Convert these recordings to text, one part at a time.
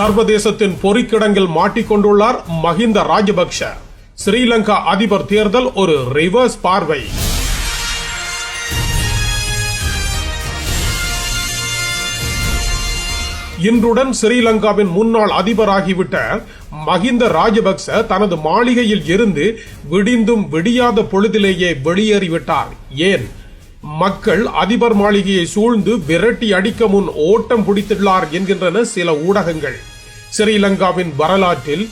சர்வதேசத்தின் பொறிக்கிடங்கில் மாட்டிக்கொண்டுள்ளார் மஹிந்த ராஜபக்ஷ. ஸ்ரீலங்கா அதிபர் தேர்தல் ஒரு ரிவர்ஸ் பார்வை. இன்றுடன் ஸ்ரீலங்காவின் முன்னாள் அதிபராகிவிட்ட மஹிந்த ராஜபக்ச தனது மாளிகையில் இருந்து விடிந்தும் விடியாத பொழுதிலேயே வெளியேறிவிட்டார். ஏன்? மக்கள் அதிபர் மாளிகையை சூழ்ந்து விரட்டி அடிக்க முன் ஓட்டம் பிடித்துள்ளார் என்கின்றன சில ஊடகங்கள். ஸ்ரீலங்காவின் வரலாற்றில்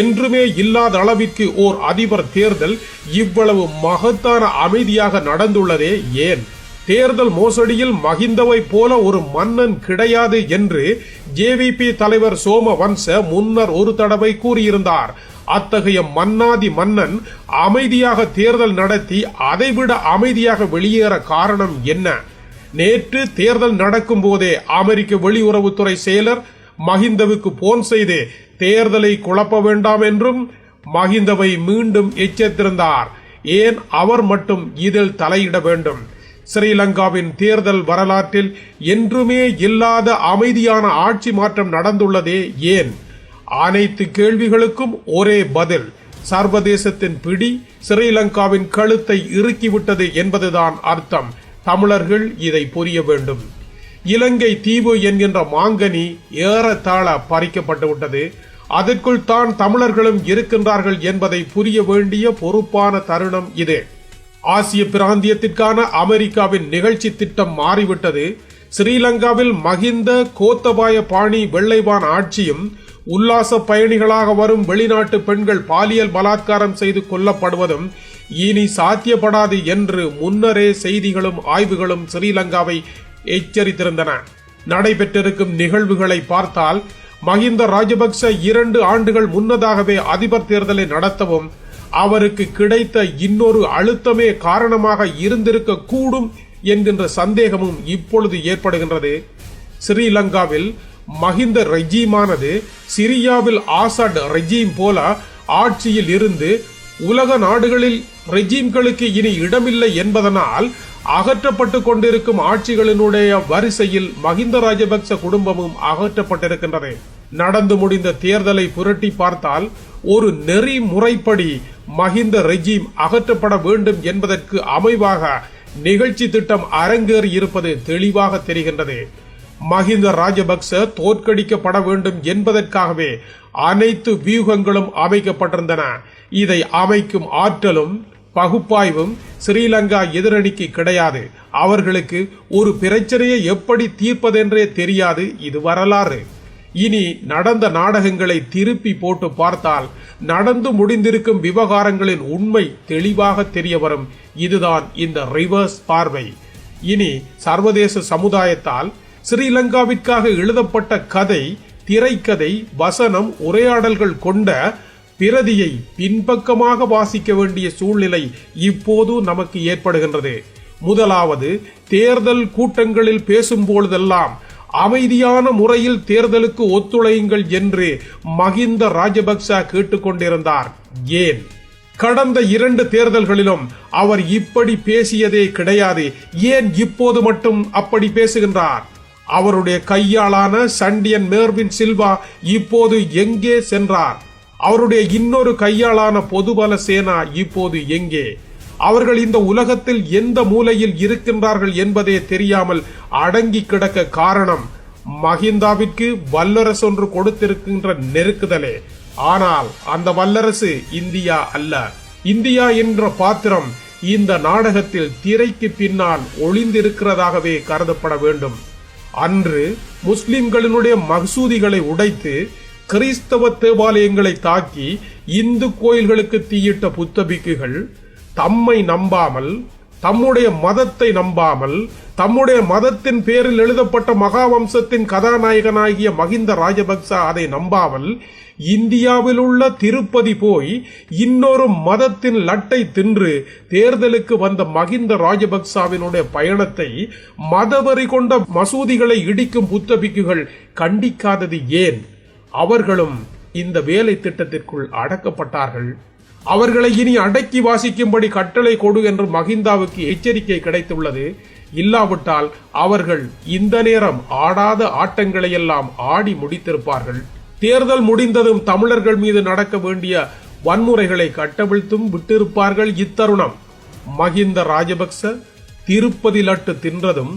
என்றுமே இல்லாத அளவிற்கு ஓர் அதிபர் தேர்தல் இவ்வளவு மகத்தான அமைதியாக நடந்துள்ளதே ஏன்? தேர்தல் மோசடியில் மஹிந்தவை போல ஒரு மன்னன் கிடையாது என்று ஜேவிபி தலைவர் சோமவன்ச முன்னர் ஒரு தடவை கூறியிருந்தார். அத்தகைய மன்னாதி மன்னன் அமைதியாக தேர்தல் நடத்தி அதைவிட அமைதியாக வெளியேற காரணம் என்ன? நேற்று தேர்தல் நடக்கும் போதே அமெரிக்க வெளியுறவுத்துறை செயலர் மஹிந்தவுக்கு போன் செய்து தேர்தலை குழப்ப வேண்டாம் என்றும் மஹிந்தவை மீண்டும் எச்சரித்திருந்தார். ஏன் அவர் மட்டும் இதில் தலையிட வேண்டும்? ஸ்ரீலங்காவின் தேர்தல் வரலாற்றில் என்றுமே இல்லாத அமைதியான ஆட்சி மாற்றம் நடந்துள்ளதே ஏன்? அனைத்து கேள்விகளுக்கும் ஒரே பதில். சர்வதேசத்தின் பிடி ஸ்ரீலங்காவின் கழுத்தை இறுக்கிவிட்டது என்பதுதான் அர்த்தம். தமிழர்கள் இதை புரிய வேண்டும். இலங்கை தீவு என்கின்ற மாங்கனி ஏறத்தாழ பறிக்கப்பட்டு விட்டது. அதற்குள் தான் தமிழர்களும் இருக்கின்றார்கள் என்பதை புரிய வேண்டிய பொறுப்பான தருணம் இது. ஆசிய பிராந்தியத்திற்கான அமெரிக்காவின் நிகழ்ச்சி திட்டம் மாறிவிட்டது. ஸ்ரீலங்காவில் மஹிந்த கோத்தபாய பாணி வெள்ளைவான் ஆட்சியும் உல்லாச பயணிகளாக வரும் வெளிநாட்டு பெண்கள் பாலியல் பலாத்காரம் செய்து கொல்லப்படுவதும் இனி சாத்தியப்படாது என்று முன்னரே செய்திகளும் ஆய்வுகளும் ஸ்ரீலங்காவை எச்சரித்திருந்தன. நடைபெற்றிருக்கும் நிகழ்வுகளை பார்த்தால் மஹிந்த ராஜபக்ச 2 ஆண்டுகள் முன்னதாகவே அதிபர் தேர்தலை நடத்தவும் அவருக்கு கிடைத்த இன்னொரு அழுத்தமே காரணமாக இருந்திருக்க கூடும் என்கின்ற சந்தேகமும் இப்பொழுது ஏற்படுகின்றது. ஸ்ரீலங்காவில் மஹிந்த ரெஜிமானது சிரியாவில் ஆசாட் ரெஜிம் போல ஆட்சியில் இருந்து உலக நாடுகளில் ரெஜிம்களுக்கு இனி இடமில்லை என்பதனால் அகற்றப்பட்டு கொண்டிருக்கும் ஆட்சிகளினுடைய வரிசையில் மஹிந்த ராஜபக்ச குடும்பமும் அகற்றப்பட்டிருக்கின்றது. நடந்து முடிந்த தேர்தலை புரட்டி பார்த்தால் ஒரு நெறிமுறைப்படி மஹிந்த ரெஜிம் அகற்றப்பட வேண்டும் என்பதற்கு அமைவாக நிகழ்ச்சி திட்டம் அரங்கேறி இருப்பது தெளிவாக தெரிகின்றது. மஹிந்த ராஜபக்ச தோற்கடிக்கப்பட வேண்டும் என்பதற்காகவே அனைத்து வியூகங்களும் அமைக்கப்பட்டிருந்தன. இதை அமைக்கும் ஆற்றலும் பகுப்பாய்வும் ஸ்ரீலங்கா எதிரணிக்கு கிடையாது. அவர்களுக்கு ஒரு பிரச்சனையை எப்படி தீர்ப்பதென்றே தெரியாது. இது வரலாறு. இனி நடந்த நாடகங்களை திருப்பி போட்டு பார்த்தால் நடந்து முடிந்திருக்கும் விவகாரங்களின் உண்மை தெளிவாக தெரிய வரும். இதுதான் இந்த ரிவர்ஸ் பார்வை. இனி சர்வதேச சமுதாயத்தால் ஸ்ரீலங்காவிற்காக எழுதப்பட்ட கதை, திரைக்கதை, வசனம், உரையாடல்கள் கொண்ட பிரதியை பின்பக்கமாக வாசிக்க வேண்டிய சூழ்நிலை இப்போது நமக்கு ஏற்படுகின்றது. முதலாவது, தேர்தல் கூட்டங்களில் பேசும்பொழுதெல்லாம் அமைதியான முறையில் தேர்தலுக்கு ஒத்துழையுங்கள் என்று மஹிந்த ராஜபக்ச கேட்டுக்கொண்டிருந்தார். ஏன்? கடந்த 2 தேர்தல்களிலும் அவர் இப்படி பேசியதே கிடையாது. ஏன் இப்போது மட்டும் அப்படி பேசுகின்றார்? அவருடைய கையாளான சண்டியன் மேர்வின் சில்வா இப்போது எங்கே சென்றார்? அவருடைய இன்னொரு கையாளான பொதுபல சேனா இப்போது எங்கே? அவர்கள் இந்த உலகத்தில் எந்த மூலையில் இருக்கின்றார்கள் என்பதே தெரியாமல் அடங்கி கிடக்க காரணம் மஹிந்தாவிற்கு வல்லரசு ஒன்று கொடுத்திருக்கின்ற நெருக்குதலே. ஆனால் அந்த வல்லரசு இந்தியா அல்ல. இந்தியா என்ற பாத்திரம் இந்த நாடகத்தில் திரைக்கு பின்னால் ஒளிந்திருக்கிறதாகவே கருதப்பட வேண்டும். அன்று முஸ்லிம்களினுடைய மசூதிகளை உடைத்து கிறிஸ்தவ தேவாலயங்களை தாக்கி இந்து கோயில்களுக்கு தீயிட்ட புத்தபிக்குகள் தம்மை நம்பாமல், தம்முடைய மதத்தை நம்பாமல், தம்முடைய மதத்தின் பேரில் எழுதப்பட்ட மகாவம்சத்தின் கதாநாயகனாகிய மஹிந்த ராஜபக்ச அதை நம்பாமல் இந்தியாவில் உள்ள திருப்பதி போய் இன்னொரு மதத்தின் லட்டை தின்று தேர்தலுக்கு வந்த மஹிந்த ராஜபக்சவினுடைய பயணத்தை மதவெறி கொண்ட மசூதிகளை இடிக்கும் புத்தபிக்குகள் கண்டிக்காதது ஏன்? அவர்களும் இந்த வேலை திட்டத்திற்குள் அடக்கப்பட்டார்கள். அவர்களை இனி அடக்கி வாசிக்கும்படி கட்டளை கொடு என்று மஹிந்தாவுக்கு எச்சரிக்கை கிடைத்துள்ளது. இல்லாவிட்டால் அவர்கள் இந்த நேரம் ஆடாத ஆட்டங்களை எல்லாம் ஆடி முடித்திருப்பார்கள். தேர்தல் முடிந்ததும் தமிழர்கள் மீது நடக்க வேண்டிய வன்முறைகளை கட்டவிழ்த்தும் விட்டிருப்பார்கள். இத்தருணம் மஹிந்த ராஜபக்ச திருப்பதி லட்டு தின்றதும்,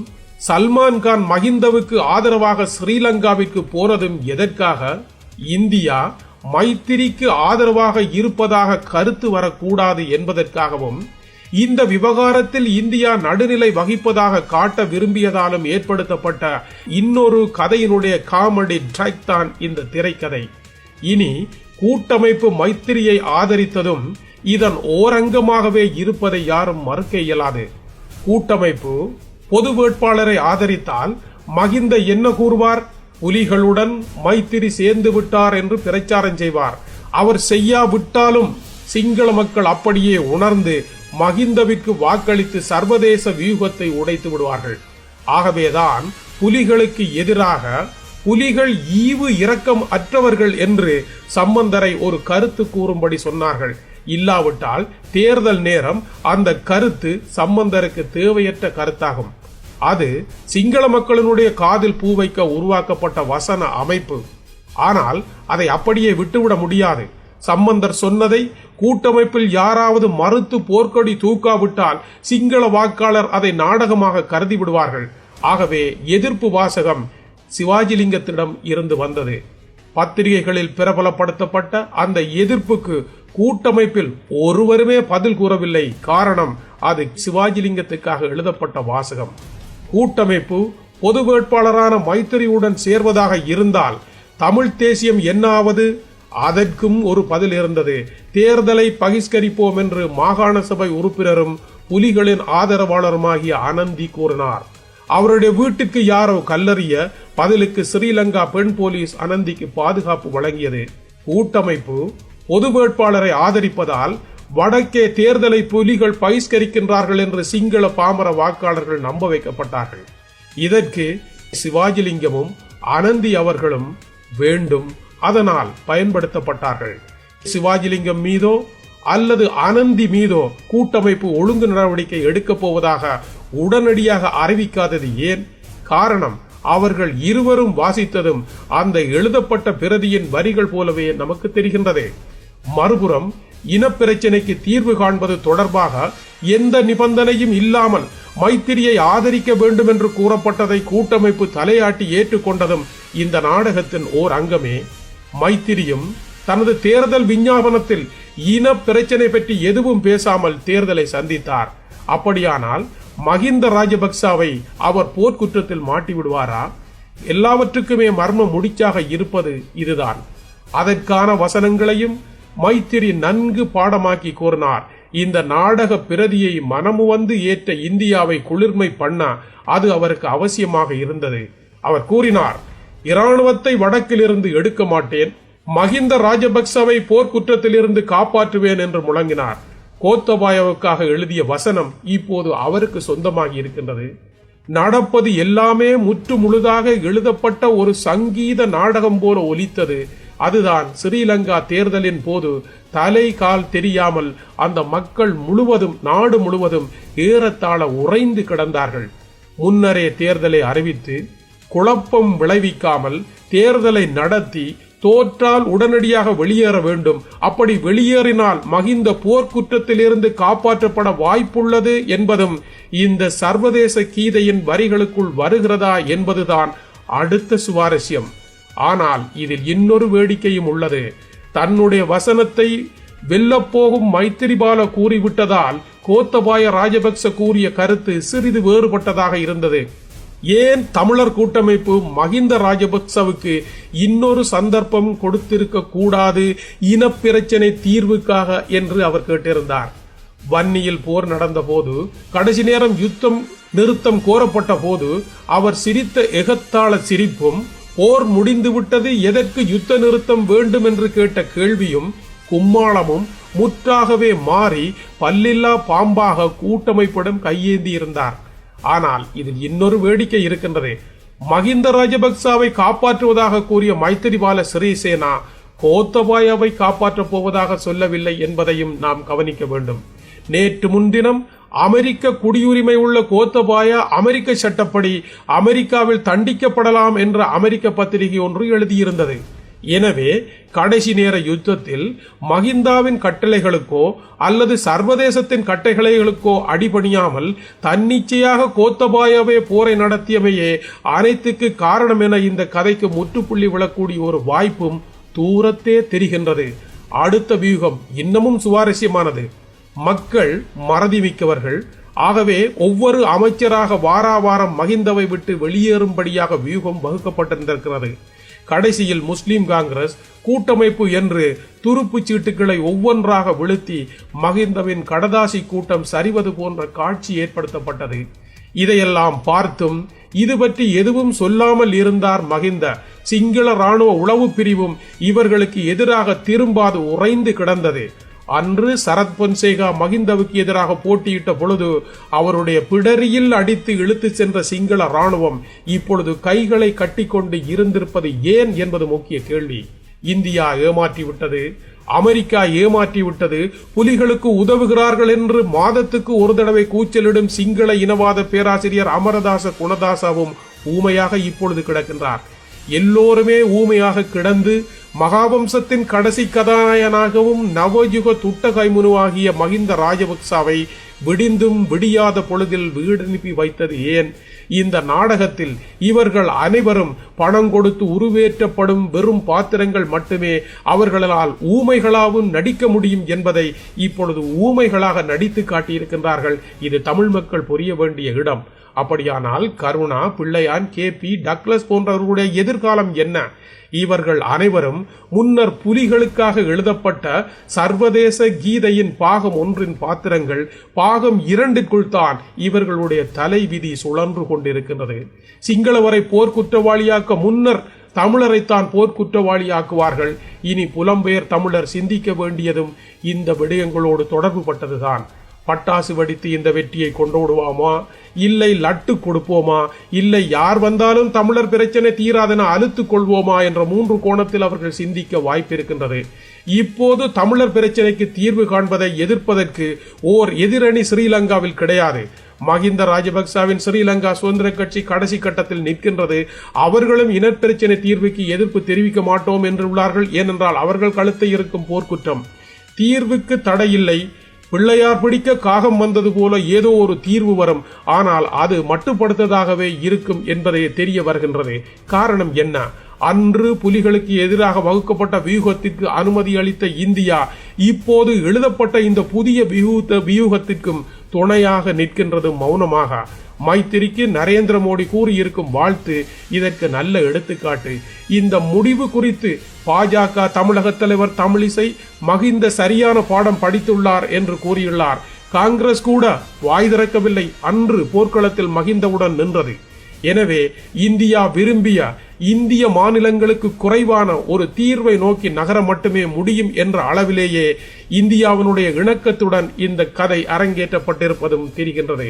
சல்மான்கான் மஹிந்தவுக்கு ஆதரவாக ஸ்ரீலங்காவிற்கு போனதும் எதற்காக? இந்தியா மைத்திரிக்கு ஆதரவாக இருப்பதாக கருத்து வரக்கூடாது என்பதற்காகவும், இந்த விவகாரத்தில் இந்தியா நடுநிலை வகிப்பதாக காட்ட விரும்பியதாலும் ஏற்படுத்தப்பட்ட இன்னொரு கதையினுடைய காமெடி ட்ராக் தான் இந்த திரைக்கதை. இனி கூட்டமைப்பு மைத்திரியை ஆதரித்ததும் இதன் ஓரங்கமாகவே இருப்பதை யாரும் மறுக்க இயலாது. கூட்டமைப்பு பொது வேட்பாளரை ஆதரித்தால் மஹிந்த என்ன கூறுவார்? புலிகளுடன் மைத்திரி சேர்ந்து விட்டார் என்று பிரச்சாரம் செய்வார். அவர் செய்யாவிட்டாலும் சிங்கள மக்கள் அப்படியே உணர்ந்து மஹிந்தவிற்கு வாக்களித்து சர்வதேச வியூகத்தை உடைத்து விடுவார்கள். ஆகவேதான் புலிகளுக்கு எதிராக புலிகள் ஈவு இரக்கம் அற்றவர்கள் என்று சம்பந்தரை ஒரு கருத்து கூறும்படி சொன்னார்கள். இல்லாவிட்டால் தேர்தல் நேரம் அந்த கருத்து சம்பந்தருக்கு தேவையற்ற கருத்தாகும். அது சிங்கள மக்களினுடைய காதில் பூ வைக்க உருவாக்கப்பட்ட வசன அமைப்பு. ஆனால் அதை அப்படியே விட்டுவிட முடியாது. சம்பந்தர் சொன்னதை கூட்டமைப்பில் யாராவது மறுத்து போர்க்கொடி தூக்காவிட்டால் சிங்கள வாக்காளர் அதை நாடகமாக கருதி விடுவார்கள். ஆகவே எதிர்ப்பு வாசகம் சிவாஜிலிங்கத்திடம் இருந்து வந்தது. பத்திரிகைகளில் பிரபலப்படுத்தப்பட்ட அந்த எதிர்ப்புக்கு கூட்டமைப்பில் ஒருவருமே பதில் கூறவில்லை. காரணம், அது சிவாஜிலிங்கத்துக்காக எழுதப்பட்ட வாசகம். கூட்டமைப்பு பொது வேட்பாளரான மைத்திரியுடன் சேர்வதாக இருந்தால் தமிழ் தேசியம் என்னாவது? அதற்கும் ஒரு பதில் இருந்தது. தேர்தலை பகிஷ்கரிப்போம் என்று மாகாண சபை உறுப்பினரும் புலிகளின் ஆதரவாளருமாகிய அனந்தி கூறினார். அவருடைய வீட்டுக்கு யாரோ கல்லறிய பதிலுக்கு ஸ்ரீலங்கா பெண் போலீஸ் அனந்திக்கு பாதுகாப்பு வழங்கியது. கூட்டமைப்பு பொது வேட்பாளரை ஆதரிப்பதால் வடக்கே தேர்தலை புலிகள் பகிஷ்கரிக்கின்றார்கள் என்று சிங்கள பாமர வாக்காளர்கள் நம்ப வைக்கப்பட்டார்கள். இதற்கு சிவாஜிலிங்கமும் அனந்தி அவர்களும் வேண்டும் அதனால் பயன்படுத்தப்பட்டார்கள். சிவாஜிலிங்கம் மீதோ அல்லது அனந்தி மீதோ கூட்டமைப்பு ஒழுங்கு நடவடிக்கை எடுக்கப் போவதாக உடனடியாக அறிவிக்காதது ஏன்? காரணம், அவர்கள் இருவரும் வாசித்ததும் அந்த எழுதப்பட்ட பிரதியின் வரிகள் போலவே நமக்கு தெரிகின்றது. மறுபுறம் இனப்பிரச்சினைக்கு தீர்வு காண்பது தொடர்பாக எந்த நிபந்தனையும் இல்லாமல் மைத்திரியை ஆதரிக்க வேண்டும் என்று கூறப்பட்டதை கூட்டமைப்பு தலையாட்டி ஏற்றுக்கொண்டதும் இந்த நாடகத்தின் ஓர் அங்கமே. மைத்திரியும் தனது தேர்தல் விஞ்ஞாபனத்தில் இன பிரச்சனை பற்றி எதுவும் பேசாமல் தேர்தலை சந்தித்தார். அப்படியானால் மஹிந்த ராஜபக்சவை அவர் போர்க்குற்றத்தில் மாட்டிவிடுவாரா? எல்லாவற்றுக்குமே மர்ம முடிச்சாக இருப்பது இதுதான். அதற்கான வசனங்களையும் மைத்திரி நன்கு பாடமாக்கி கூறினார். இந்த நாடக பிரதியை மனமு வந்து ஏற்ற இந்தியாவை குளிர்மை பண்ண அது அவருக்கு அவசியமாக இருந்தது. அவர் கூறினார், இராணுவத்தை வடக்கிலிருந்து எடுக்க மாட்டேன், மஹிந்த ராஜபக்சவை போர்க்குற்றத்திலிருந்து காப்பாற்றுவேன் என்று முழங்கினார். கோத்தபாயவுக்காக எழுதிய வசனம் இப்போது அவருக்கு சொந்தமாகி இருக்கின்றது. நடப்பது எல்லாமே முற்று முழுதாக எழுதப்பட்ட ஒரு சங்கீத நாடகம் போல ஒலித்தது. அதுதான் ஸ்ரீலங்கா தேர்தலின் போது தலை கால் தெரியாமல் அந்த மக்கள் முழுவதும் நாடு முழுவதும் ஏறத்தாழ உறைந்து கிடந்தார்கள். முன்னரே தேர்தலை அறிவித்து குழப்பம் விளைவிக்காமல் தேர்தலை நடத்தி தோற்றால் உடனடியாக வெளியேற வேண்டும், அப்படி வெளியேறினால் மஹிந்த போர்க்குற்றத்திலிருந்து காப்பாற்றப்பட வாய்ப்புள்ளது என்பதும் இந்த சர்வதேச கீதையின் வரிகளுக்குள் வருகிறதா என்பதுதான் அடுத்த சுவாரஸ்யம். ஆனால் இதில் இன்னொரு வேடிக்கையும் உள்ளது. தன்னுடைய வசனத்தை வெல்லப்போகும் மைத்திரிபால கூறிவிட்டதால் கோத்தபாய ராஜபக்ச கூறிய கருத்து சிறிது வேறுபட்டதாக இருந்தது. ஏன் தமிழர் கூட்டமைப்பு மஹிந்த ராஜபக்சவுக்கு இன்னொரு சந்தர்ப்பம் கொடுத்திருக்க கூடாது இனப்பிரச்சனை தீர்வுக்காக என்று அவர் கேட்டிருந்தார். வன்னியில் போர் நடந்த போது, கடைசி நேரம் யுத்தம் நிறுத்தம் கோரப்பட்ட போது அவர் சிரித்த எகத்தாள சிரிப்பும், போர் முடிந்துவிட்டது எதற்கு யுத்த நிறுத்தம் வேண்டும் என்று கேட்ட கேள்வியும் கும்மாளமும் முற்றாகவே மாறி பல்லில்லா பாம்பாக கூட்டமைப்பிடம் கையேந்தி இருந்தார். ஆனால் இதில் இன்னொரு வேடிக்கை இருக்கின்றது. மஹிந்த ராஜபக்சவை காப்பாற்றுவதாக கூறிய மைத்திரிபால சிறிசேனா கோத்தபாயவை காப்பாற்றப் போவதாக சொல்லவில்லை என்பதையும் நாம் கவனிக்க வேண்டும். நேற்று முன்தினம் அமெரிக்க குடியுரிமை உள்ள கோத்தபாய அமெரிக்க சட்டப்படி அமெரிக்காவில் தண்டிக்கப்படலாம் என்ற அமெரிக்க பத்திரிகை ஒன்று எழுதியிருந்தது. எனவே கடைசி நேர யுத்தத்தில் மகிந்தாவின் கட்டளைகளுக்கோ அல்லது சர்வதேசத்தின் கட்டளைகளுக்கோ அடிபணியாமல் தன்னிச்சையாக கோத்தபாயவே போரை நடத்தியமையே அனைத்துக்கு காரணம் என இந்த கதைக்கு முற்றுப்புள்ளி விழக்கூடிய ஒரு வாய்ப்பும் தூரத்தே தெரிகின்றது. அடுத்த வியூகம் இன்னமும் சுவாரஸ்யமானது. மக்கள் மறதிமிக்கவர்கள். ஆகவே ஒவ்வொரு அமைச்சராக வாராவாரம் மகிந்தவை விட்டு வெளியேறும்படியாக வியூகம் வகுக்கப்பட்டிருந்திருக்கிறது. கடைசியில் முஸ்லிம் காங்கிரஸ் கூட்டமைப்பு என்று துருப்புச் சீட்டுகளை ஒவ்வொன்றாக விழுத்தி மகிந்தவின் கடதாசி கூட்டம் சரிவது போன்ற காட்சி ஏற்படுத்தப்பட்டது. இதையெல்லாம் பார்த்தும் இது பற்றி எதுவும் சொல்லாமல் இருந்தார் மகிந்த. சிங்கள ராணுவ உளவு பிரிவும் இவர்களுக்கு எதிராக திரும்பாது உறைந்து கிடந்தது. அன்று சரத் பொன்சேகா மகிந்தவுக்கு எதிராக போட்டியிட்ட பொழுது அவருடைய பிடரியில் அடித்து இழுத்து சென்ற சிங்கள ராணுவம் இப்பொழுது கைகளை கட்டிக்கொண்டு இருந்திருப்பது ஏன் என்பது முக்கிய கேள்வி. இந்தியா ஏமாற்றிவிட்டது, அமெரிக்கா ஏமாற்றிவிட்டது, புலிகளுக்கு உதவுகிறார்கள் என்று மாதத்துக்கு ஒரு தடவை கூச்சலிடும் சிங்கள இனவாத பேராசிரியர் அமரதாச குணதாசாவும் ஊமையாக இப்பொழுது கிடக்கின்றார். எல்லோருமே ஊமையாக கிடந்து மகாவம்சத்தின் கடைசி கதாநாயகனாகவும் நவயுக துட்ட கைமுனுவாகிய மகிந்த ராஜபக்சாவை விடிந்தும் விடியாத பொழுதில் வீடனுப்பி வைத்தது ஏன்? இந்த நாடகத்தில் இவர்கள் அனைவரும் பணம் கொடுத்து உருவேற்றப்படும் வெறும் பாத்திரங்கள் மட்டுமே அவர்களால் ஊமைகளாகவும் நடிக்க முடியும் என்பதை இப்பொழுது ஊமைகளாக நடித்து காட்டியிருக்கின்றார்கள். இது தமிழ் மக்கள் புரிய வேண்டிய இடம். அப்படியானால் கருணா, பிள்ளையான், KP டக்ளஸ் போன்றவர்களுடைய எதிர்காலம் என்ன? இவர்கள் அனைவரும் முன்னர் புலிகளுக்காக எழுதப்பட்ட சர்வதேச கீதையின் பாகம் 1 பாத்திரங்கள். பாகம் 2 தான் இவர்களுடைய தலைவிதி சுழன்று கொண்டிருக்கின்றது. சிங்களவரை போர்க்குற்றவாளியாக்க முன்னர் தமிழரைத்தான் போர்க்குற்றவாளியாக்குவார்கள். இனி புலம்பெயர் தமிழர் சிந்திக்க வேண்டியதும் இந்த விடயங்களோடு தொடர்பு பட்டதுதான். பட்டாசு வெடித்து இந்த வெற்றியை கொண்டாடுவோமா, இல்லை லட்டு கொடுப்போமா, இல்லை யார் வந்தாலும் தமிழர் பிரச்சனை தீராதென அழுத்துக் கொள்வோமா என்ற 3 கோணத்தில் அவர்கள் சிந்திக்க வாய்ப்பு இருக்கின்றது. இப்போது தமிழர் பிரச்சனைக்கு தீர்வு காண்பதை எதிர்ப்பதற்கு ஓர் எதிரணி ஸ்ரீலங்காவில் கிடையாது. மகிந்த ராஜபக்சவின் ஸ்ரீலங்கா சுதந்திர கட்சி கடைசி கட்டத்தில் நிற்கின்றது. அவர்களும் இனப்பிரச்சனை தீர்வுக்கு எதிர்ப்பு தெரிவிக்க மாட்டோம் என்று உள்ளார்கள். ஏனென்றால் அவர்கள் கழுத்தை இருக்கும் போர்க்குற்றம். தீர்வுக்கு தடையில்லை. பிள்ளையார் பிடிக்க காகம் வந்தது போல ஏதோ ஒரு தீர்வு வரும். ஆனால் அது மட்டுப்படுத்ததாகவே இருக்கும் என்பதை தெரிய வருகின்றது. காரணம் என்ன? அன்று புலிகளுக்கு எதிராக வகுக்கப்பட்ட வியூகத்திற்கு அனுமதி அளித்த இந்தியா இப்போது எழுதப்பட்ட இந்த புதிய வியூகத்திற்கும் துணையாக நிற்கின்றது மௌனமாக. மைத்திரிக்கு நரேந்திர மோடி கூறியிருக்கும் வாழ்த்து இதற்கு நல்ல எடுத்துக்காட்டு. இந்த முடிவு குறித்து பாஜக தமிழக தலைவர் தமிழிசை மகிந்த சரியான பாடம் படித்துள்ளார் என்று கூறியுள்ளார். காங்கிரஸ் கூட வாய் திறக்கவில்லை. அன்று போர்க்களத்தில் மகிந்தவுடன் நின்றது. எனவே இந்தியா விரும்பிய இந்திய மாநிலங்களுக்கு குறைவான ஒரு தீர்வை நோக்கி நகர மட்டுமே முடியும் என்ற அளவிலேயே இந்தியாவினுடைய இணக்கத்துடன் இந்த கதை அரங்கேற்றப்பட்டிருப்பதும் தெரிகின்றது.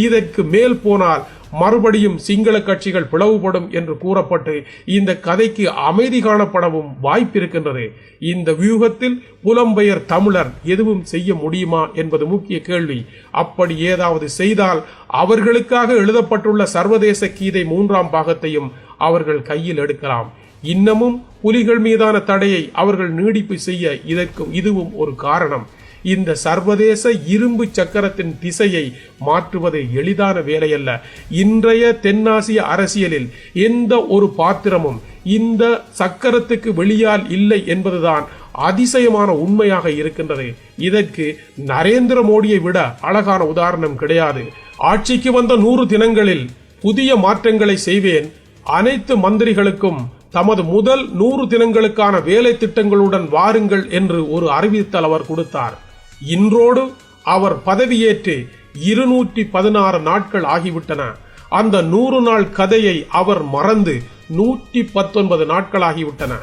இதற்கு மேல் போனால் மறுபடியும் சிங்கள கட்சிகள் பிளவுபடும் என்று கூறப்பட்டு இந்த கதைக்கு அமைதி காணப்படவும் வாய்ப்பிருக்கின்றது. இந்த வியூகத்தில் புலம்பெயர் தமிழர் எதுவும் செய்ய முடியுமா என்பது முக்கிய கேள்வி. அப்படி ஏதாவது செய்தால் அவர்களுக்காக எழுதப்பட்டுள்ள சர்வதேச கீதை 3ஆம் பாகத்தையும் அவர்கள் கையில் எடுக்கலாம். இன்னமும் புலிகள் மீதான தடையை அவர்கள் நீடிப்பு செய்ய இதுவும் ஒரு காரணம். இந்த சர்வதேச இரும்பு சக்கரத்தின் திசையை மாற்றுவது எளிதான வேலையல்ல. இன்றைய தென்னாசிய அரசியலில் எந்த ஒரு பாத்திரமும் இந்த சக்கரத்துக்கு வெளியால் இல்லை என்பதுதான் அதிசயமான உண்மையாக இருக்கின்றது. இதற்கு நரேந்திர மோடியை விட அழகான உதாரணம் கிடையாது. ஆட்சிக்கு வந்த 100 தினங்களில் புதிய மாற்றங்களை செய்வேன், அனைத்து மந்திரிகளுக்கும் தமது முதல் 100 தினங்களுக்கான வேலை திட்டங்களுடன் வாருங்கள் என்று ஒரு அறிவித்தல் அவர் கொடுத்தார். இன்றோடு அவர் பதவியேற்று 216 நாட்கள் ஆகிவிட்டன. அந்த 100 நாள் கதையை அவர் மறந்து 119 நாட்கள் ஆகிவிட்டன.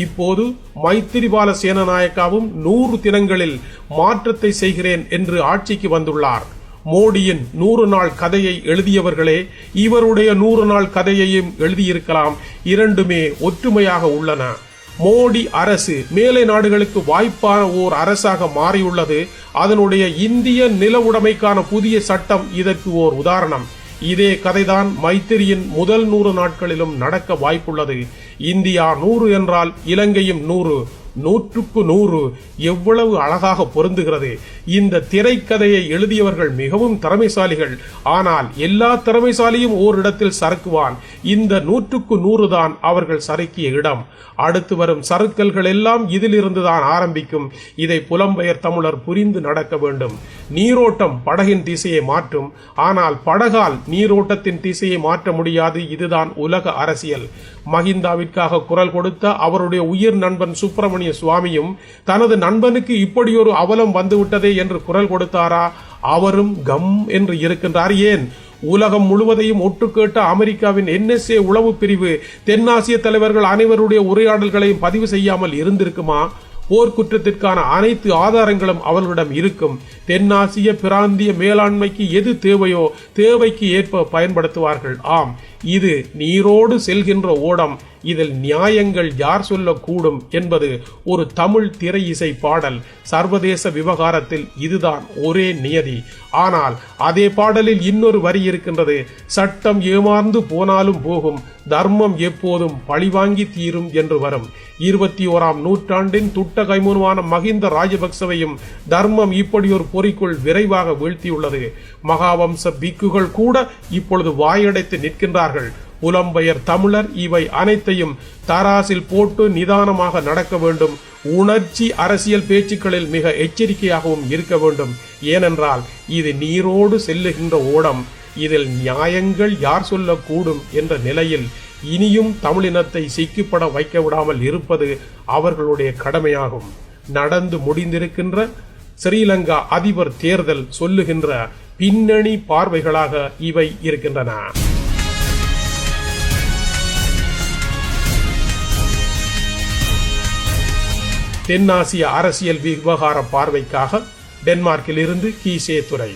இப்போது மைத்திரிபால சேனநாயக்காவும் 100 தினங்களில் மாற்றத்தை செய்கிறேன் என்று ஆட்சிக்கு வந்துள்ளார். மோடியின் 100 நாள் கதையை எழுதியவர்களே இவருடைய 100 நாள் கதையையும் எழுதியிருக்கலாம். இரண்டுமே ஒற்றுமையாக உள்ளன. மோடி அரசு மேலை நாடுகளுக்கு வாய்ப்பான ஓர் அரசாக மாறியுள்ளது. அதனுடைய இந்திய நில உடைமைக்கான புதிய சட்டம் இதற்கு ஓர் உதாரணம். இதே கதைதான் மைத்திரியின் முதல் 100 நாட்களிலும் நடக்க வாய்ப்புள்ளது. இந்தியா 100 என்றால் இலங்கையும் 100, 100க்கு 100 எவ்வளவு அழகாக பொருந்துகிறது. இந்த திரைக்கதையை எழுதியவர்கள் மிகவும் திறமைசாலிகள். ஆனால் எல்லா திறமைசாலியும் ஓரிடத்தில் சறுக்குவான். இந்த 100க்கு 100 தான் அவர்கள் சறுக்கிய இடம். அடுத்து வரும் சறுக்கல்கள் எல்லாம் இதிலிருந்துதான் ஆரம்பிக்கும். இதை புலம்பெயர் தமிழர் புரிந்து நடக்க வேண்டும். நீரோட்டம் படகின் திசையை மாற்றும். ஆனால் படகால் நீரோட்டத்தின் திசையை மாற்ற முடியாது. இதுதான் உலக அரசியல். மஹிந்தாவிற்காக குரல் கொடுத்த அவருடைய உயிர் நண்பன் சுப்பிரமணிய சுவாமியும் தனது நண்பனுக்கு இப்படியொரு அவலம் வந்துவிட்டதே என்று குரல் கொடுத்தாரா? அவரும் கம் என்று இருக்கின்றார். ஏன்? உலகம் முழுவதையும் ஒட்டு கேட்ட அமெரிக்காவின் NSA உளவு பிரிவு தென்னாசிய தலைவர்கள் அனைவருடைய உரையாடல்களையும் பதிவு செய்யாமல் இருந்திருக்குமா? போர்க்குற்றத்திற்கான அனைத்து ஆதாரங்களும் அவர்களிடம் இருக்கும். தென்னாசிய பிராந்திய மேலாண்மைக்கு எது தேவையோ தேவைக்கு ஏற்ப பயன்படுத்துவார்கள். ஆம், இது நீரோடு செல்கின்ற ஓடம். இதில் நியாயங்கள் யார் சொல்லக்கூடும் என்பது ஒரு தமிழ் திரை இசை பாடல். சர்வதேச விவகாரத்தில் இதுதான் ஒரே நியதி. ஆனால் அதே பாடலில் இன்னொரு வரி இருக்கின்றது. சட்டம் ஏமாந்து போனாலும் போகும், தர்மம் எப்போதும் பழிவாங்கி தீரும் என்று வரும். 21ஆம் நூற்றாண்டின் துட்ட கைமுனுவான மஹிந்த ராஜபக்சவையும் தர்மம் இப்படி ஒரு பொறிக்குள் விரைவாக வீழ்த்தியுள்ளது. மகாவம்ச பிக்குகள் கூட இப்பொழுது வாயடைத்து நிற்கின்றார்கள். புலம்பெயர் தமிழர் இவை அனைத்தையும் தராசில் போட்டு நிதானமாக நடக்க வேண்டும். உணர்ச்சி அரசியல் பேச்சுக்களில் மிக எச்சரிக்கையாகவும் இருக்க வேண்டும். ஏனென்றால் இது நீரோடு செல்லுகின்ற ஓடம். இதில் நியாயங்கள் யார் சொல்லக்கூடும் என்ற நிலையில் இனியும் தமிழினத்தை சிக்கிப்பட வைக்க விடாமல் இருப்பது அவர்களுடைய கடமையாகும். நடந்து முடிந்திருக்கின்ற ஸ்ரீலங்கா அதிபர் தேர்தல் சொல்லுகின்ற பின்னணி பார்வைகளாக இவை இருக்கின்றன. தென்னாசிய அரசியல் விவகார பார்வைக்காக டென்மார்க்கில் இருந்து கீசே துரை.